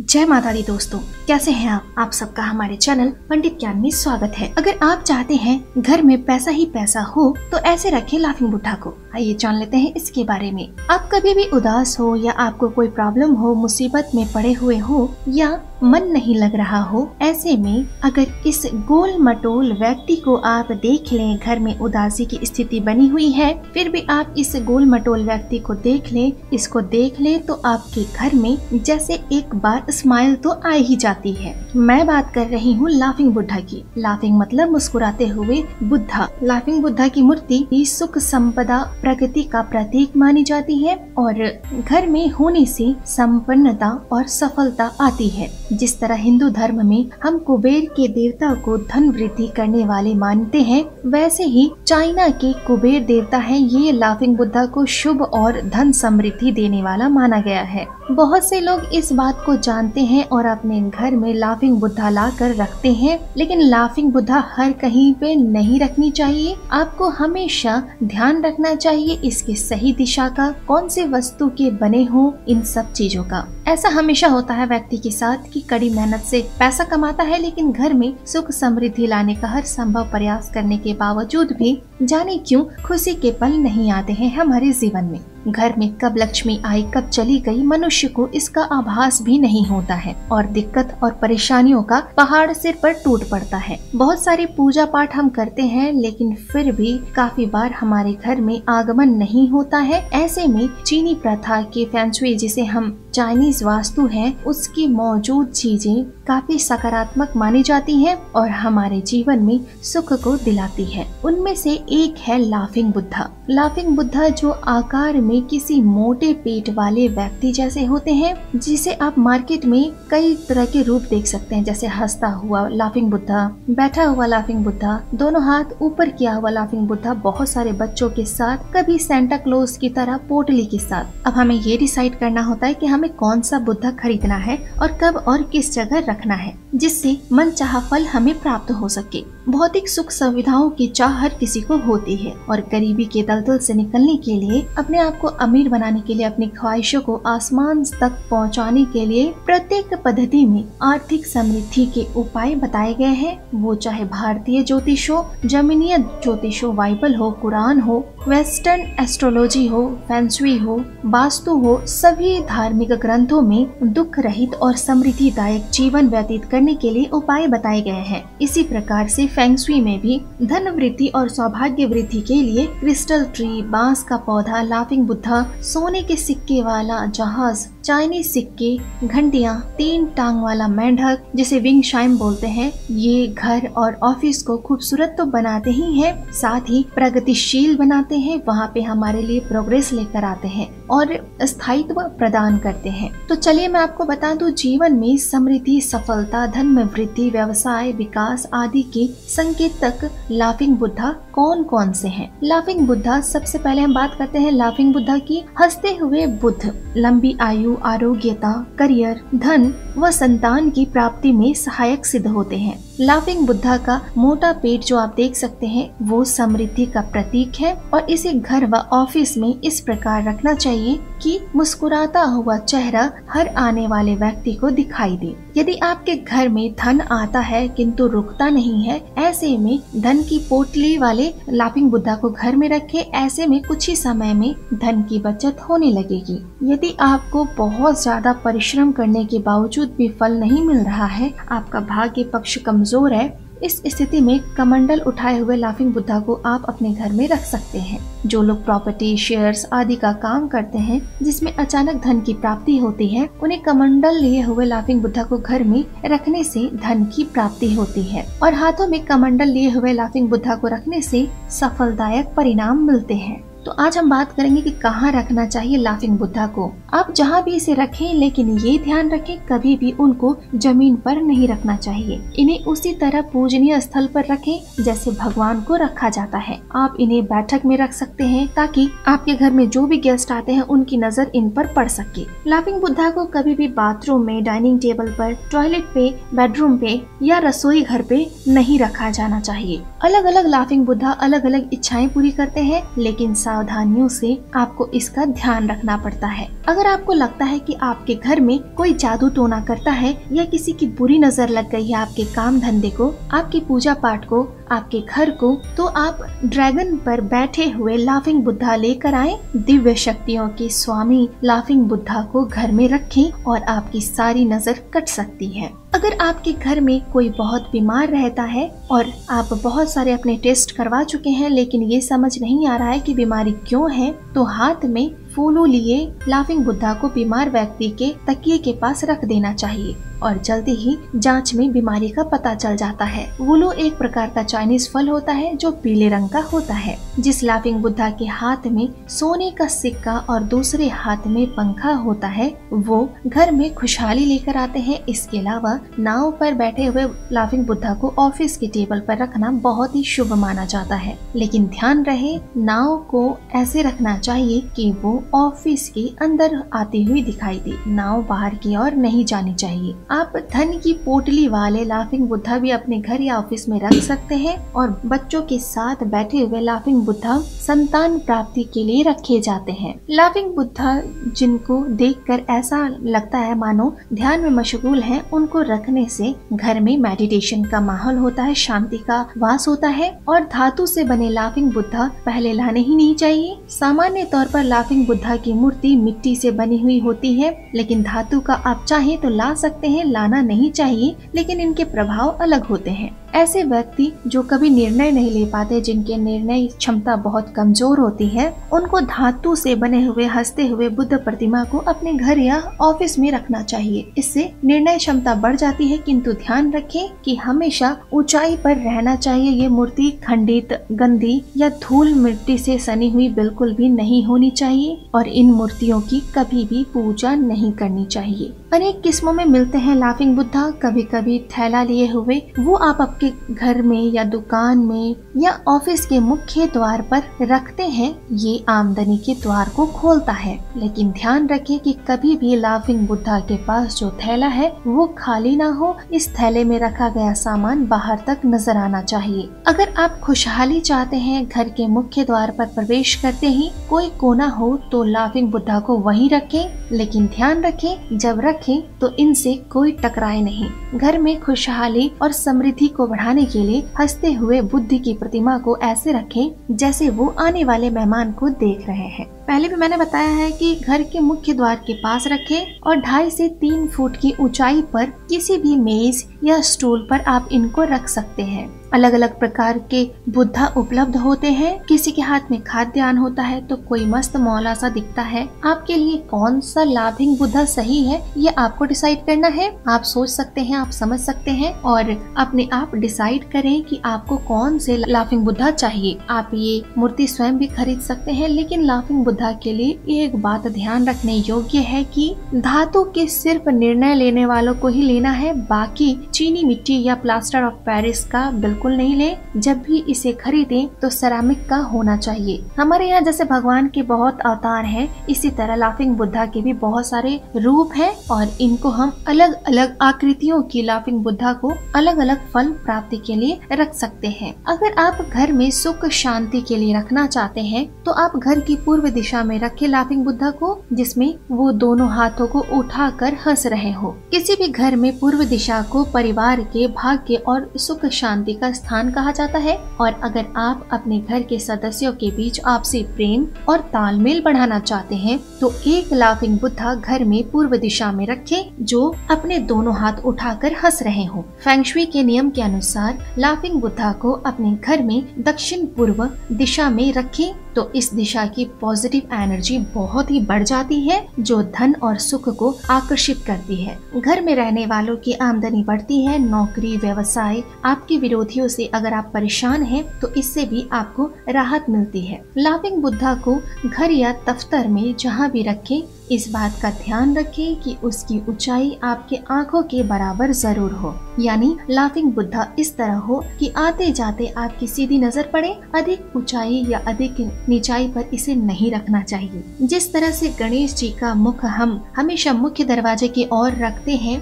जय माता दी दोस्तों, कैसे हैं आप सबका हमारे चैनल पंडित ज्ञान में स्वागत है। अगर आप चाहते हैं घर में पैसा ही पैसा हो तो ऐसे रखें लाफिंग बुद्धा को। आइए जान लेते हैं इसके बारे में। आप कभी भी उदास हो या आपको कोई प्रॉब्लम हो, मुसीबत में पड़े हुए हो या मन नहीं लग रहा हो, ऐसे में अगर इस गोल मटोल व्यक्ति को आप देख लें, घर में उदासी की स्थिति बनी हुई है, फिर भी आप इस गोल मटोल व्यक्ति को देख लें, इसको देख लें तो आपके घर में जैसे एक बार स्माइल तो आ ही जाती है। मैं बात कर रही हूँ लाफिंग बुद्धा की। लाफिंग मतलब मुस्कुराते हुए बुद्धा। लाफिंग बुद्धा की मूर्ति सुख संपदा प्रगति का प्रतीक मानी जाती है और घर में होने से संपन्नता और सफलता आती है। जिस तरह हिंदू धर्म में हम कुबेर के देवता को धन वृद्धि करने वाले मानते हैं, वैसे ही चाइना के कुबेर देवता है ये लाफिंग बुद्धा को शुभ और धन समृद्धि देने वाला माना गया है। बहुत से लोग इस बात को जानते हैं और अपने घर में लाफिंग बुद्धा ला कर रखते हैं, लेकिन लाफिंग बुद्धा हर कहीं पे नहीं रखनी चाहिए। आपको हमेशा ध्यान रखना चाहिए इसकी सही दिशा का, कौन से वस्तु के बने हो, इन सब चीजों का। ऐसा हमेशा होता है व्यक्ति के साथ कि कड़ी मेहनत से पैसा कमाता है, लेकिन घर में सुख समृद्धि लाने का हर संभव प्रयास करने के बावजूद भी जाने क्यों खुशी के पल नहीं आते हैं हमारे जीवन में। घर में कब लक्ष्मी आई कब चली गई, मनुष्य को इसका आभास भी नहीं होता है और दिक्कत और परेशानियों का पहाड़ सिर पर टूट पड़ता है। बहुत सारी पूजा पाठ हम करते हैं, लेकिन फिर भी काफी बार हमारे घर में आगमन नहीं होता है। ऐसे में चीनी प्रथा के फeng shui, जिसे हम चाइनीज वास्तु है, उसकी मौजूद चीजें काफी सकारात्मक मानी जाती हैं और हमारे जीवन में सुख को दिलाती है। उनमें से एक है लाफिंग बुद्धा। लाफिंग बुद्धा जो आकार में किसी मोटे पेट वाले व्यक्ति जैसे होते हैं, जिसे आप मार्केट में कई तरह के रूप देख सकते हैं, जैसे हंसता हुआ लाफिंग बुद्धा, बैठा हुआ लाफिंग बुद्धा, दोनों हाथ ऊपर किया हुआ लाफिंग बुद्धा, बहुत सारे बच्चों के साथ, कभी सेंटा क्लॉज की तरह पोटली के साथ। अब हमें ये डिसाइड करना होता है कि हमें कौन सा बुद्धा खरीदना है और कब और किस जगह रखना है, जिससे मनचाहा फल हमें प्राप्त हो सके। भौतिक सुख सुविधाओं की चाह हर किसी को होती है और गरीबी के दलदल से निकलने के लिए, अपने आप को अमीर बनाने के लिए, अपनी ख्वाहिशों को आसमान तक पहुंचाने के लिए प्रत्येक पद्धति में आर्थिक समृद्धि के उपाय बताए गए हैं। वो चाहे भारतीय ज्योतिष हो, जमीनीय ज्योतिष हो, बाइबल हो, कुरान हो, वेस्टर्न एस्ट्रोलॉजी हो, feng shui हो, वास्तु हो, सभी धार्मिक ग्रंथों में दुख रहित और समृद्धिदायक जीवन व्यतीत करने के लिए उपाय बताए गए हैं। इसी प्रकार से feng shui में भी धन वृद्धि और सौभाग्य वृद्धि के लिए क्रिस्टल ट्री, बांस का पौधा, लाफिंग बुद्धा, सोने के सिक्के वाला जहाज, चाइनीज सिक्के, घंटियां, 3 टांग वाला मेंढक जिसे विंग शाइम बोलते हैं, ये घर और ऑफिस को खूबसूरत तो बनाते ही हैं, साथ ही प्रगतिशील बनाते हैं। वहाँ पे हमारे लिए प्रोग्रेस लेकर आते हैं और स्थायित्व प्रदान करते हैं। तो चलिए मैं आपको बता दूं, जीवन में समृद्धि, सफलता, धन में वृद्धि, व्यवसाय, विकास आदि के संकेतक लाफिंग बुद्धा कौन कौन से हैं। लाफिंग बुद्धा, सबसे पहले हम बात करते हैं लाफिंग बुद्धा की। हंसते हुए बुद्ध लंबी आयु, आरोग्यता, करियर, धन व संतान की प्राप्ति में सहायक सिद्ध होते हैं। लाफिंग बुद्धा का मोटा पेट जो आप देख सकते हैं, वो समृद्धि का प्रतीक है और इसे घर व ऑफिस में इस प्रकार रखना चाहिए कि मुस्कुराता हुआ चेहरा हर आने वाले व्यक्ति को दिखाई दे। यदि आपके घर में धन आता है किंतु रुकता नहीं है, ऐसे में धन की पोटली वाले लाफिंग बुद्धा को घर में रखें। ऐसे में कुछ ही समय में धन की बचत होने लगेगी। यदि आपको बहुत ज्यादा परिश्रम करने के बावजूद भी फल नहीं मिल रहा है, आपका भाग्य पक्ष कमजोर है, इस स्थिति में कमंडल उठाए हुए लाफिंग बुद्धा को आप अपने घर में रख सकते हैं। जो लोग प्रॉपर्टी, शेयर्स आदि का काम करते हैं, जिसमें अचानक धन की प्राप्ति होती है, उन्हें कमंडल लिए हुए लाफिंग बुद्धा को घर में रखने से धन की प्राप्ति होती है और हाथों में कमंडल लिए हुए लाफिंग बुद्धा को रखने से सफलदायक परिणाम मिलते हैं। तो आज हम बात करेंगे कि कहाँ रखना चाहिए लाफिंग बुद्धा को। आप जहाँ भी इसे रखें, लेकिन ये ध्यान रखें कभी भी उनको जमीन पर नहीं रखना चाहिए। इन्हें उसी तरह पूजनीय स्थल पर रखें जैसे भगवान को रखा जाता है। आप इन्हें बैठक में रख सकते हैं ताकि आपके घर में जो भी गेस्ट आते हैं उनकी नजर इन पर पड़ सके। लाफिंग बुद्धा को कभी भी बाथरूम में, डाइनिंग टेबल पर, टॉयलेट पे, बेडरूम पे या रसोई घर पे नहीं रखा जाना चाहिए। अलग अलग लाफिंग बुद्धा अलग अलग इच्छाएं पूरी करते हैं, लेकिन सावधानियों से आपको इसका ध्यान रखना पड़ता है। अगर आपको लगता है कि आपके घर में कोई जादू टोना करता है या किसी की बुरी नजर लग गई है आपके काम धंधे को, आपकी पूजा पाठ को, आपके घर को, तो आप ड्रैगन पर बैठे हुए लाफिंग बुद्धा लेकर आए। दिव्य शक्तियों के स्वामी लाफिंग बुद्धा को घर में रखें और आपकी सारी नजर कट सकती है। अगर आपके घर में कोई बहुत बीमार रहता है और आप बहुत सारे अपने टेस्ट करवा चुके हैं, लेकिन ये समझ नहीं आ रहा है कि बीमारी क्यों है, तो हाथ में फूलों लिए लाफिंग बुद्धा को बीमार व्यक्ति के तकिए के पास रख देना चाहिए और जल्दी ही जांच में बीमारी का पता चल जाता है। वुलो एक प्रकार का चाइनीज फल होता है जो पीले रंग का होता है। जिस लाफिंग बुद्धा के हाथ में सोने का सिक्का और दूसरे हाथ में पंखा होता है, वो घर में खुशहाली लेकर आते हैं। इसके अलावा नाव पर बैठे हुए लाफिंग बुद्धा को ऑफिस के टेबल पर रखना बहुत ही शुभ माना जाता है, लेकिन ध्यान रहे नाव को ऐसे रखना चाहिए कि वो ऑफिस के अंदर आती हुई दिखाई दे। नाव बाहर की ओर नहीं जानी चाहिए। आप धन की पोटली वाले लाफिंग बुद्धा भी अपने घर या ऑफिस में रख सकते हैं और बच्चों के साथ बैठे हुए लाफिंग बुद्धा संतान प्राप्ति के लिए रखे जाते हैं। लाफिंग बुद्धा जिनको देखकर ऐसा लगता है मानो ध्यान में मशगूल हैं, उनको रखने से घर में मेडिटेशन का माहौल होता है, शांति का वास होता है। और धातु से बने लाफिंग बुद्धा पहले लाने ही नहीं चाहिए। सामान्य तौर पर लाफिंग बुद्धा की मूर्ति मिट्टी से बनी हुई होती है, लेकिन धातु का आप चाहे तो ला सकते हैं, लाना नहीं चाहिए, लेकिन इनके प्रभाव अलग होते हैं। ऐसे व्यक्ति जो कभी निर्णय नहीं ले पाते, जिनके निर्णय क्षमता बहुत कमजोर होती है, उनको धातु से बने हुए हंसते हुए बुद्ध प्रतिमा को अपने घर या ऑफिस में रखना चाहिए। इससे निर्णय क्षमता बढ़ जाती है, किंतु ध्यान रखें कि हमेशा ऊंचाई पर रहना चाहिए। ये मूर्ति खंडित, गंदी या धूल मिट्टी से सनी हुई बिल्कुल भी नहीं होनी चाहिए और इन मूर्तियों की कभी भी पूजा नहीं करनी चाहिए। अनेक किस्मों में मिलते हैं लाफिंग बुद्धा, कभी कभी थैला लिए हुए। वो आप आपके घर में या दुकान में या ऑफिस के मुख्य द्वार पर रखते हैं। ये आमदनी के द्वार को खोलता है, लेकिन ध्यान रखें कि कभी भी लाफिंग बुद्धा के पास जो थैला है वो खाली ना हो। इस थैले में रखा गया सामान बाहर तक नजर आना चाहिए। अगर आप खुशहाली चाहते हैं, घर के मुख्य द्वार पर प्रवेश करते ही कोई कोना हो तो लाफिंग बुद्धा को वहीं रखें, लेकिन ध्यान रखें जब रखें तो इनसे कोई टकराए नहीं। घर में खुशहाली और समृद्धि को बढ़ाने के लिए हंसते हुए बुद्ध की प्रतिमा को ऐसे रखें जैसे वो आने वाले मेहमान को देख रहे हैं। पहले भी मैंने बताया है कि घर के मुख्य द्वार के पास रखें और 2.5 से 3 फुट की ऊंचाई पर किसी भी मेज या स्टूल पर आप इनको रख सकते हैं। अलग अलग प्रकार के बुद्धा उपलब्ध होते हैं। किसी के हाथ में खाद्यान्न होता है तो कोई मस्त मौला सा दिखता है। आपके लिए कौन सा लाफिंग बुद्धा सही है ये आपको डिसाइड करना है। आप सोच सकते हैं, आप समझ सकते हैं और अपने आप डिसाइड करें कि आपको कौन से लाफिंग बुद्धा चाहिए। आप ये मूर्ति स्वयं भी खरीद सकते हैं, लेकिन लाफिंग बुद्धा के लिए एक बात ध्यान रखने योग्य है कि धातु के सिर्फ निर्णय लेने वालों को ही लेना है, बाकी चीनी मिट्टी या प्लास्टर ऑफ पेरिस का बिल्कुल नहीं ले। जब भी इसे खरीदें तो सेरामिक का होना चाहिए। हमारे यहाँ जैसे भगवान के बहुत अवतार हैं, इसी तरह लाफिंग बुद्धा के भी बहुत सारे रूप हैं और इनको हम अलग अलग आकृतियों की लाफिंग बुद्धा को अलग अलग फल प्राप्ति के लिए रख सकते हैं। अगर आप घर में सुख शांति के लिए रखना चाहते हैं तो आप घर की पूर्व दिशा में रखे लाफिंग बुद्धा को, जिसमें वो दोनों हाथों को उठाकर हंस रहे हो। किसी भी घर में पूर्व दिशा को परिवार के भाग्य और सुख शांति का स्थान कहा जाता है और अगर आप अपने घर के सदस्यों के बीच आपसी प्रेम और तालमेल बढ़ाना चाहते हैं तो एक लाफिंग बुद्धा घर में पूर्व दिशा में रखें जो अपने दोनों हाथ उठाकर हंस रहे हो। फेंगशुई के नियम के अनुसार लाफिंग बुद्धा को अपने घर में दक्षिण पूर्व दिशा में रखें तो इस दिशा की पॉजिटिव एनर्जी बहुत ही बढ़ जाती है जो धन और सुख को आकर्षित करती है। घर में रहने वालों की आमदनी बढ़ती है। नौकरी, व्यवसाय, आपके विरोधियों से अगर आप परेशान हैं तो इससे भी आपको राहत मिलती है। लाफिंग बुद्धा को घर या दफ्तर में जहाँ भी रखें इस बात का ध्यान रखें कि उसकी ऊंचाई आपके आँखों के बराबर जरूर हो, यानी लाफिंग बुद्धा इस तरह हो कि आते जाते आपकी सीधी नजर पड़े। अधिक ऊंचाई या अधिक नीचाई पर इसे नहीं रखना चाहिए। जिस तरह से गणेश जी का मुख हम हमेशा मुख्य दरवाजे की ओर रखते हैं,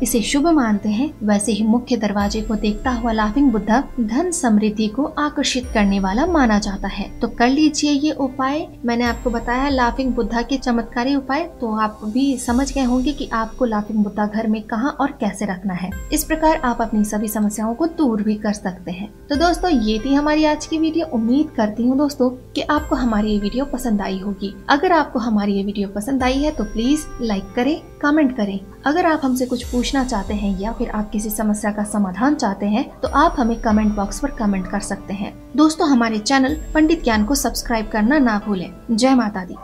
इसे शुभ मानते हैं, वैसे ही मुख्य दरवाजे को देखता हुआ लाफिंग बुद्धा धन समृद्धि को आकर्षित करने वाला माना जाता है। तो कर लीजिए ये उपाय। मैंने आपको बताया लाफिंग बुद्धा के चमत्कारी उपाय, तो आप भी समझ गए होंगे कि आपको लाफिंग बुद्धा घर में कहाँ और कैसे रखना है। इस प्रकार आप अपनी सभी समस्याओं को दूर भी कर सकते हैं। तो दोस्तों ये थी हमारी आज की वीडियो। उम्मीद करती हूँ दोस्तों कि आपको हमारी ये वीडियो पसंद आई होगी। अगर आपको हमारी ये वीडियो पसंद आई है तो प्लीज लाइक करें, कमेंट करें। अगर आप हमसे कुछ पूछना चाहते हैं या फिर आप किसी समस्या का समाधान चाहते हैं तो आप हमें कमेंट बॉक्स पर कमेंट कर सकते हैं। दोस्तों हमारे चैनल पंडित ज्ञान को सब्सक्राइब करना ना भूलें। जय माता दी।